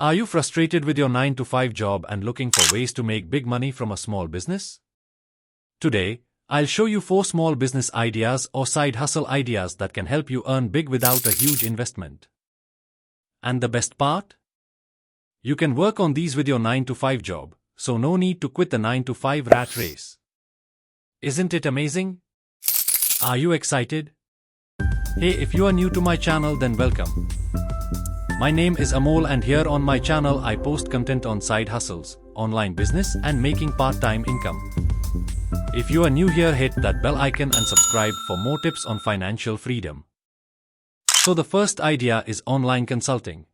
Are you frustrated with your 9 to 5 job and looking for ways to make big money from a small business? Today, I'll show you 4 small business ideas or side hustle ideas that can help you earn big without a huge investment. And the best part? You can work on these with your 9 to 5 job, so no need to quit the 9 to 5 rat race. Isn't it amazing? Are you excited? Hey, if you are new to my channel, then welcome. My name is Amol, and here on my channel I post content on side hustles, online business and making part-time income. If you are new here, hit that bell icon and subscribe for more tips on financial freedom. So the first idea is online consulting.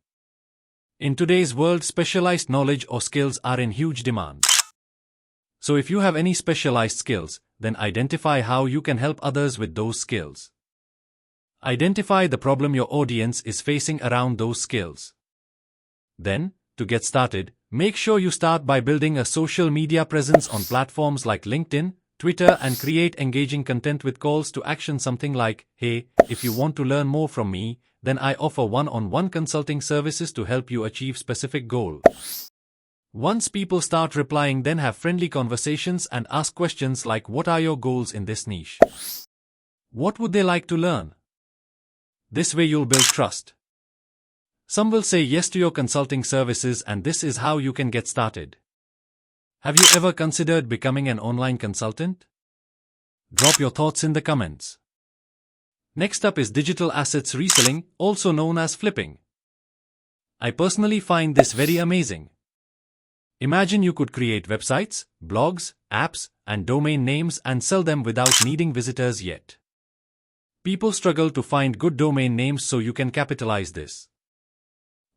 In today's world, specialized knowledge or skills are in huge demand. So if you have any specialized skills, then identify how you can help others with those skills. Identify the problem your audience is facing around those skills. Then, to get started, make sure you start by building a social media presence on platforms like LinkedIn, Twitter, and create engaging content with calls to action, something like, "Hey, if you want to learn more from me, then I offer one-on-one consulting services to help you achieve specific goal." Once people start replying, then have friendly conversations and ask questions like, "What are your goals in this niche? What would they like to learn?" This way you'll build trust. Some will say yes to your consulting services, and this is how you can get started. Have you ever considered becoming an online consultant? Drop your thoughts in the comments. Next up is digital assets reselling, also known as flipping. I personally find this very amazing. Imagine you could create websites, blogs, apps, and domain names and sell them without needing visitors yet. People struggle to find good domain names, so you can capitalize this.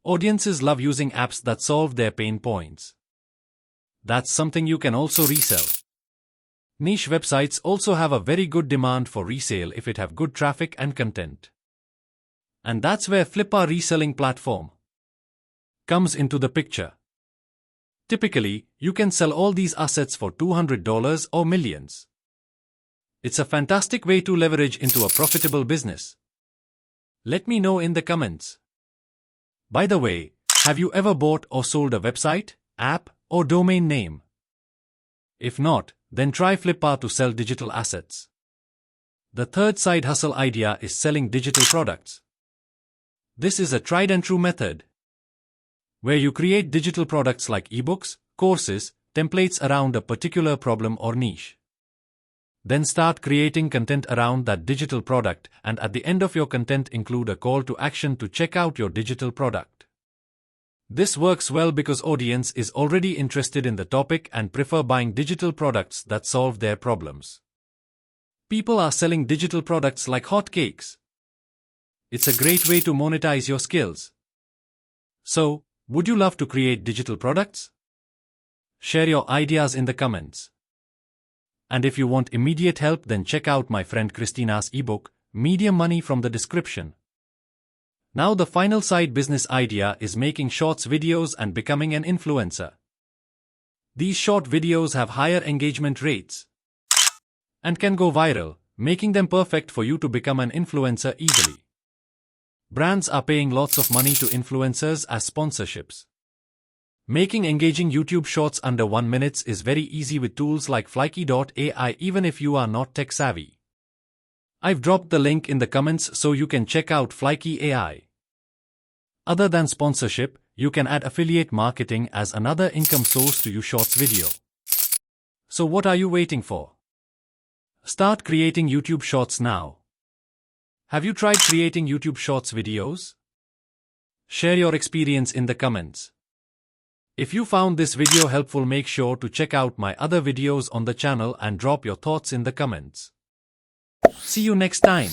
Audiences love using apps that solve their pain points. That's something you can also resell. Niche websites also have a very good demand for resale if it have good traffic and content. And that's where Flippa reselling platform comes into the picture. Typically, you can sell all these assets for $200 or millions. It's a fantastic way to leverage into a profitable business. Let me know in the comments. By the way, have you ever bought or sold a website, app, or domain name? If not, then try Flippa to sell digital assets. The third side hustle idea is selling digital products. This is a tried and true method, where you create digital products like ebooks, courses, templates around a particular problem or niche. Then start creating content around that digital product, and at the end of your content include a call to action to check out your digital product. This works well because audience is already interested in the topic and prefer buying digital products that solve their problems. People are selling digital products like hotcakes. It's a great way to monetize your skills. So, would you love to create digital products? Share your ideas in the comments. And if you want immediate help, then check out my friend Christina's ebook, Medium Money, from the description. Now the final side business idea is making shorts videos and becoming an influencer. These short videos have higher engagement rates and can go viral, making them perfect for you to become an influencer easily. Brands are paying lots of money to influencers as sponsorships. Making engaging YouTube shorts under 1 minute is very easy with tools like Flyky.ai, even if you are not tech savvy. I've dropped the link in the comments so you can check out Flyky AI. Other than sponsorship, you can add affiliate marketing as another income source to your shorts video. So what are you waiting for? Start creating YouTube shorts now. Have you tried creating YouTube shorts videos? Share your experience in the comments. If you found this video helpful, make sure to check out my other videos on the channel and drop your thoughts in the comments. See you next time.